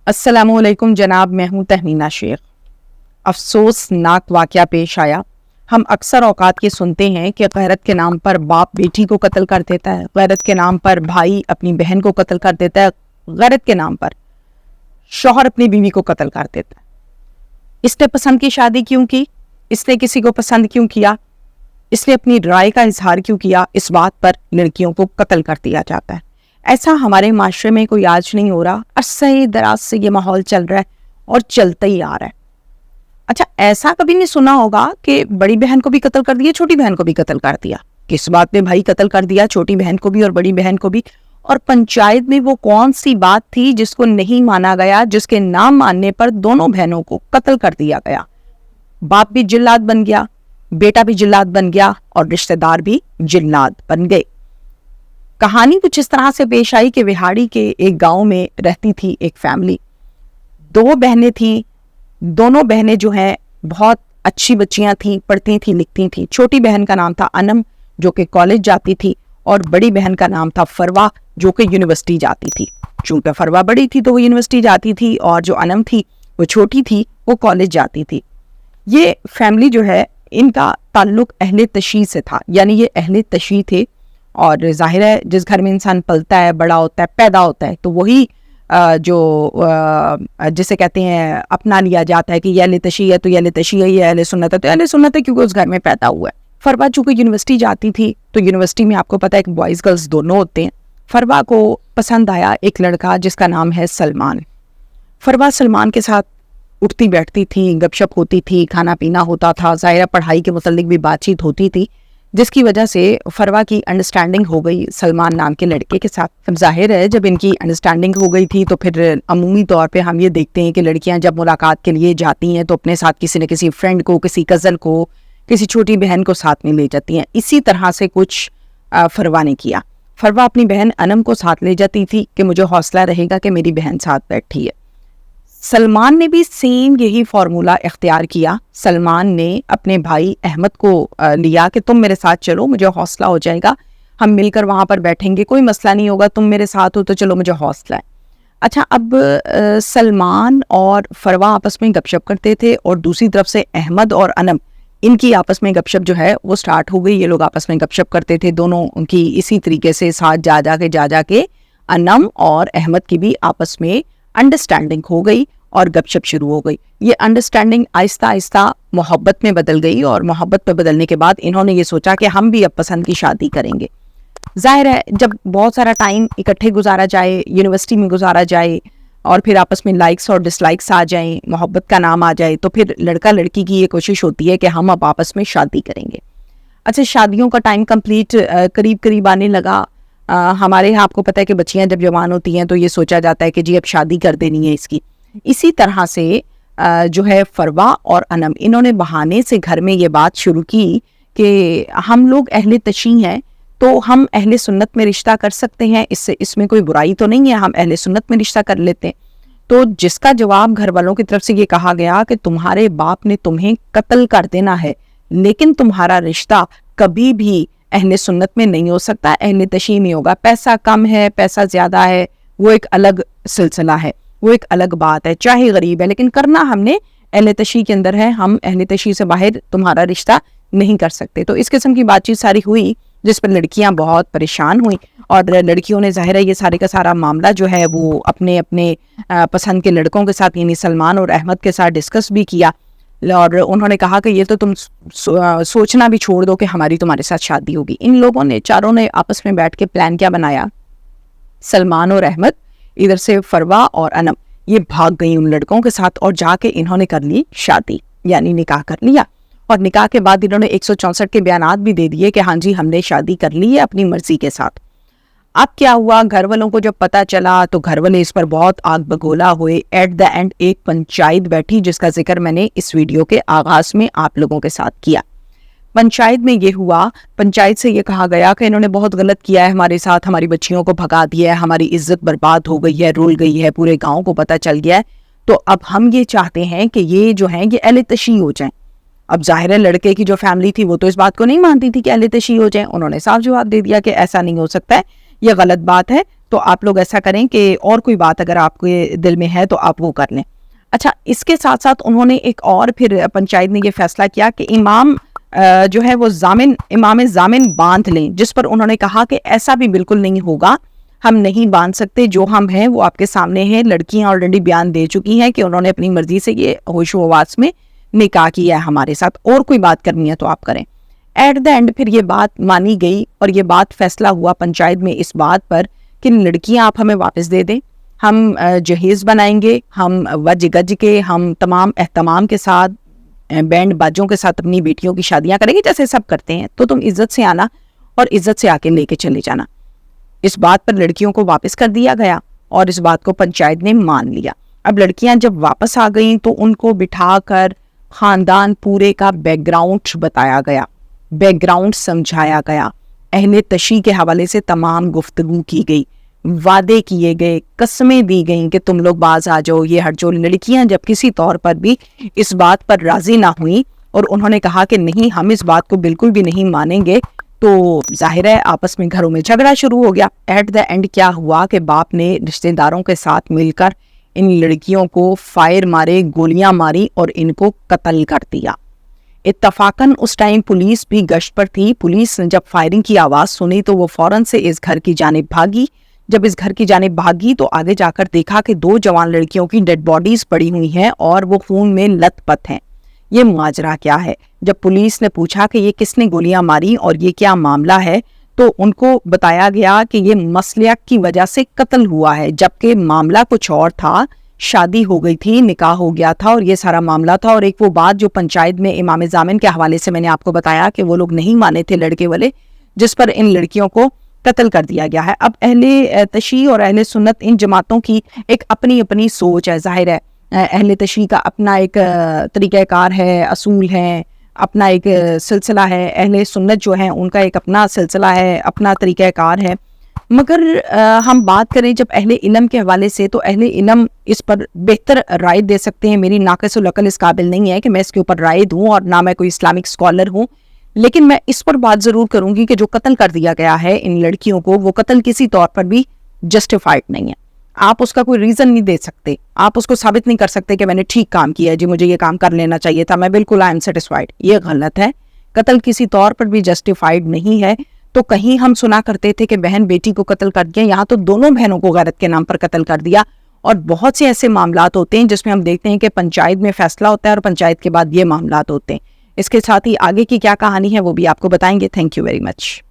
السلام علیکم جناب، میں ہوں تہمینہ شیخ۔ افسوسناک واقعہ پیش آیا۔ ہم اکثر اوقات یہ سنتے ہیں کہ غیرت کے نام پر باپ بیٹی کو قتل کر دیتا ہے، غیرت کے نام پر بھائی اپنی بہن کو قتل کر دیتا ہے، غیرت کے نام پر شوہر اپنی بیوی کو قتل کر دیتا ہے۔ اس نے پسند کی شادی کیوں کی؟ اس نے کسی کو پسند کیوں کیا؟ اس نے اپنی رائے کا اظہار کیوں کیا؟ اس بات پر لڑکیوں کو قتل کر دیا جاتا ہے۔ ایسا ہمارے معاشرے میں کوئی آج نہیں ہو رہا، عرصہ دراز سے یہ ماحول چل رہا ہے اور چلتا ہی آ رہا ہے۔ اچھا، ایسا کبھی نہیں سنا ہوگا کہ بڑی بہن کو بھی قتل کر دیا، چھوٹی بہن کو بھی قتل کر دیا؟ کس بات میں بھائی قتل کر دیا چھوٹی بہن کو بھی اور بڑی بہن کو بھی؟ اور پنچایت میں وہ کون سی بات تھی جس کو نہیں مانا گیا، جس کے نام ماننے پر دونوں بہنوں کو قتل کر دیا گیا؟ باپ بھی جلاد بن گیا، بیٹا بھی جلاد بن گیا اور رشتہ دار بھی جلاد بن گئے۔ کہانی کچھ اس طرح سے پیش آئی کہ وہاڑی کے ایک گاؤں میں رہتی تھی ایک فیملی۔ دو بہنیں تھیں، دونوں بہنیں جو ہیں بہت اچھی بچیاں تھیں، پڑھتی تھیں لکھتی تھیں۔ چھوٹی بہن کا نام تھا انم جو کہ کالج جاتی تھی، اور بڑی بہن کا نام تھا فروا جو کہ یونیورسٹی جاتی تھی۔ چونکہ فروا بڑی تھی تو وہ یونیورسٹی جاتی تھی، اور جو انم تھی وہ چھوٹی تھی، وہ کالج جاتی تھی۔ یہ فیملی جو ہے ان کا تعلق اہل تشیع سے تھا، یعنی یہ اہل تشیع تھے، اور ظاہر ہے جس گھر میں انسان پلتا ہے، بڑا ہوتا ہے، پیدا ہوتا ہے، تو وہی جو جسے کہتے ہیں اپنا لیا جاتا ہے کہ یہ اہل تشیع ہے تو یہ اہل تشیع ہے، یہ اہل سنت ہے تو اہل سنت ہے، کیونکہ اس گھر میں پیدا ہوا ہے۔ فروا چونکہ یونیورسٹی جاتی تھی تو یونیورسٹی میں آپ کو پتہ ہے کہ بوائز گرلز دونوں ہوتے ہیں۔ فروا کو پسند آیا ایک لڑکا جس کا نام ہے سلمان۔ فروا سلمان کے ساتھ اٹھتی بیٹھتی تھی، گپ شپ ہوتی تھی، کھانا پینا ہوتا تھا، ظاہرہ پڑھائی کے متعلق بھی بات چیت ہوتی تھی، جس کی وجہ سے فروا کی انڈرسٹینڈنگ ہو گئی سلمان نام کے لڑکے کے ساتھ۔ اب ظاہر ہے جب ان کی انڈرسٹینڈنگ ہو گئی تھی تو پھر عمومی طور پہ ہم یہ دیکھتے ہیں کہ لڑکیاں جب ملاقات کے لیے جاتی ہیں تو اپنے ساتھ کسی نہ کسی فرینڈ کو، کسی کزن کو، کسی چھوٹی بہن کو ساتھ میں لے جاتی ہیں۔ اسی طرح سے کچھ فروا نے کیا۔ فروا اپنی بہن انم کو ساتھ لے جاتی تھی کہ مجھے حوصلہ رہے گا کہ میری بہن ساتھ بیٹھی ہے۔ سلمان نے بھی سیم یہی فارمولا اختیار کیا۔ سلمان نے اپنے بھائی احمد کو لیا کہ تم میرے ساتھ چلو، مجھے حوصلہ ہو جائے گا، ہم مل کر وہاں پر بیٹھیں گے، کوئی مسئلہ نہیں ہوگا، تم میرے ساتھ ہو تو چلو مجھے حوصلہ ہے۔ اچھا، اب سلمان اور فروا آپس میں گپ شپ کرتے تھے، اور دوسری طرف سے احمد اور انم، ان کی آپس میں گپ شپ جو ہے وہ سٹارٹ ہو گئی۔ یہ لوگ آپس میں گپ شپ کرتے تھے، دونوں ان کی اسی طریقے سے ساتھ جا کے انم اور احمد کی بھی آپس میں انڈرسٹینڈنگ ہو گئی اور گپ شپ شروع ہو گئی۔ یہ انڈرسٹینڈنگ آہستہ آہستہ محبت میں بدل گئی، اور محبت میں بدلنے کے بعد انہوں نے یہ سوچا کہ ہم بھی اب پسند کی شادی کریں گے۔ ظاہر ہے جب بہت سارا ٹائم اکٹھے گزارا جائے، یونیورسٹی میں گزارا جائے، اور پھر آپس میں لائکس اور ڈس لائکس آ جائیں، محبت کا نام آ جائے، تو پھر لڑکا لڑکی کی یہ کوشش ہوتی ہے کہ ہم اب آپس میں شادی کریں گے۔ اچھا، شادیوں کا ٹائم کمپلیٹ قریب آنے لگا۔ ہمارے یہاں آپ کو پتہ ہے کہ بچیاں جب جوان ہوتی ہیں تو یہ سوچا جاتا ہے کہ جی اب شادی کر دینی ہے اس کی۔ اسی طرح سے جو ہے فروا اور انم، انہوں نے بہانے سے گھر میں یہ بات شروع کی کہ ہم لوگ اہل تشیع ہیں تو ہم اہل سنت میں رشتہ کر سکتے ہیں، اس میں کوئی برائی تو نہیں ہے، ہم اہل سنت میں رشتہ کر لیتے ہیں۔ تو جس کا جواب گھر والوں کی طرف سے یہ کہا گیا کہ تمہارے باپ نے تمہیں قتل کر دینا ہے، لیکن تمہارا رشتہ کبھی بھی اہل سنت میں نہیں ہو سکتا، اہل تشیع میں ہوگا۔ پیسہ کم ہے، پیسہ زیادہ ہے، وہ ایک الگ سلسلہ ہے، وہ ایک الگ بات ہے، چاہے غریب ہے، لیکن کرنا ہم نے اہل تشیع کے اندر ہے، ہم اہل تشیع سے باہر تمہارا رشتہ نہیں کر سکتے۔ تو اس قسم کی بات چیت ساری ہوئی، جس پر لڑکیاں بہت پریشان ہوئیں، اور لڑکیوں نے ظاہر ہے یہ سارے کا سارا معاملہ جو ہے وہ اپنے اپنے پسند کے لڑکوں کے ساتھ یعنی سلمان اور احمد کے ساتھ ڈسکس بھی کیا، اور انہوں نے کہا کہ یہ تو تم سوچنا بھی چھوڑ دو کہ ہماری تمہارے ساتھ شادی ہوگی۔ ان لوگوں نے چاروں نے آپس میں بیٹھ کے پلان کیا بنایا، سلمان اور احمد، ادھر سے فروا اور انم، یہ بھاگ گئی ان لڑکوں کے ساتھ، اور جا کے انہوں نے کر لی شادی، یعنی نکاح کر لیا۔ اور نکاح کے بعد انہوں نے 164 کے بیانات بھی دے دیے کہ ہاں جی ہم نے شادی کر لی ہے اپنی مرضی کے ساتھ۔ اب کیا ہوا، گھر والوں کو جب پتا چلا تو گھر والے اس پر بہت آگ بگولا ہوئے۔ ایٹ دا اینڈ ایک پنچایت بیٹھی جس کا ذکر میں نے اس ویڈیو کے آغاز میں آپ لوگوں کے ساتھ کیا۔ پنچایت میں یہ ہوا، پنچایت سے یہ کہا گیا کہ انہوں نے بہت غلط کیا ہے ہمارے ساتھ، ہماری بچیوں کو بھگا دیا ہے، ہماری عزت برباد ہو گئی ہے، رول گئی ہے، پورے گاؤں کو پتہ چل گیا ہے، تو اب ہم یہ چاہتے ہیں کہ یہ جو ہیں یہ اہل تشیع ہو جائیں۔ اب ظاہر ہے لڑکے کی جو فیملی تھی وہ تو اس بات کو نہیں مانتی تھی کہ اہل تشیع ہو جائیں، انہوں نے صاف جواب دے دیا کہ ایسا نہیں ہو سکتا ہے، یہ غلط بات ہے، تو آپ لوگ ایسا کریں کہ اور کوئی بات اگر آپ کے دل میں ہے تو آپ وہ کر لیں. اچھا, اس کے ساتھ ساتھ انہوں نے ایک اور پھر پنچایت نے یہ فیصلہ کیا کہ امام جو ہے وہ امام ضامن باندھ لیں, جس پر انہوں نے کہا کہ ایسا بھی بالکل نہیں ہوگا, ہم نہیں باندھ سکتے, جو ہم ہیں وہ آپ کے سامنے ہیں. لڑکیاں آلریڈی بیان دے چکی ہیں کہ انہوں نے اپنی مرضی سے یہ ہوش و حواس میں نکاح کیا ہے ہمارے ساتھ, اور کوئی بات کرنی ہے تو آپ کریں. ایٹ دا اینڈ پھر یہ بات مانی گئی اور یہ بات فیصلہ ہوا پنچایت میں اس بات پر کہ لڑکیاں آپ ہمیں واپس دے دیں, ہم جہیز بنائیں گے, ہم وج گج کے, ہم تمام اہتمام کے ساتھ بینڈ باجوں کے ساتھ اپنی بیٹیوں کی شادیاں کریں گے جیسے سب کرتے ہیں, تو تم عزت سے آنا اور عزت سے آ کے لے کے چلے جانا. اس بات پر لڑکیوں کو واپس کر دیا گیا اور اس بات کو پنچایت نے مان لیا. اب لڑکیاں جب واپس آ گئیں تو ان کو بٹھا کر خاندان پورے کا بیک گراؤنڈ بتایا گیا, بیک گراؤنڈ سمجھایا گیا, اہل تشیع کے حوالے سے تمام گفتگو کی گئی, وعدے کیے گئے, قسمیں دی گئیں کہ تم لوگ باز آ جاؤ, یہ ہٹ جاؤ. لڑکیاں جب کسی طور پر بھی اس بات پر راضی نہ ہوئیں اور انہوں نے کہا کہ نہیں ہم اس بات کو بالکل بھی نہیں مانیں گے, تو ظاہر ہے آپس میں گھروں میں جھگڑا شروع ہو گیا. ایٹ دا اینڈ کیا ہوا کہ باپ نے رشتہ داروں کے ساتھ مل کر ان لڑکیوں کو فائر مارے, گولیاں ماری اور ان کو قتل کر دیا. اتفاقاً اس ٹائم پولیس بھی گشت پر تھی. پولیس نے جب فائرنگ کی آواز سنی تو وہ فوراً سے اس گھر کی جانب بھاگی. جب اس گھر کی جانب بھاگی تو آگے جا کر دیکھا کہ 2 جوان لڑکیوں کی ڈیڈ باڈیز پڑی ہوئی ہیں اور وہ خون میں لت پت ہیں. یہ ماجرا کیا ہے؟ جب پولیس نے پوچھا کہ یہ کس نے گولیاں ماری اور یہ کیا معاملہ ہے, تو ان کو بتایا گیا کہ یہ مسلک کی وجہ سے قتل ہوا ہے, جبکہ معاملہ کچھ اور تھا. شادی ہو گئی تھی, نکاح ہو گیا تھا اور یہ سارا معاملہ تھا. اور ایک وہ بات جو پنچایت میں امام ضامن کے حوالے سے میں نے آپ کو بتایا کہ وہ لوگ نہیں مانے تھے لڑکے والے, جس پر ان لڑکیوں کو قتل کر دیا گیا ہے. اب اہل تشیع اور اہل سنت ان جماعتوں کی ایک اپنی اپنی سوچ ہے. ظاہر ہے اہل تشیع کا اپنا ایک طریقہ کار ہے, اصول ہے, اپنا ایک سلسلہ ہے. اہل سنت جو ہیں ان کا ایک اپنا سلسلہ ہے, اپنا طریقہ کار ہے. مگر ہم بات کریں جب اہل علم کے حوالے سے, تو اہل علم اس پر بہتر رائے دے سکتے ہیں. میری ناقص العقل اس قابل نہیں ہے کہ میں اس کے اوپر رائے دوں, اور نہ میں کوئی اسلامک اسکالر ہوں, لیکن میں اس پر بات ضرور کروں گی کہ جو قتل کر دیا گیا ہے ان لڑکیوں کو, وہ قتل کسی طور پر بھی جسٹیفائڈ نہیں ہے. آپ اس کا کوئی ریزن نہیں دے سکتے, آپ اس کو ثابت نہیں کر سکتے کہ میں نے ٹھیک کام کیا ہے, جی مجھے یہ کام کر لینا چاہیے تھا, میں بالکل آئی ایم سیٹسفائیڈ. یہ غلط ہے. قتل کسی طور پر بھی جسٹیفائیڈ نہیں ہے. تو کہیں ہم سنا کرتے تھے کہ بہن بیٹی کو قتل کر دیا, یہاں تو دونوں بہنوں کو غیرت کے نام پر قتل کر دیا. اور بہت سے ایسے معاملات ہوتے ہیں جس میں ہم دیکھتے ہیں کہ پنچایت میں فیصلہ ہوتا ہے اور پنچایت کے بعد یہ معاملات ہوتے ہیں. اس کے ساتھ ہی آگے کی کیا کہانی ہے وہ بھی آپ کو بتائیں گے. Thank you very much.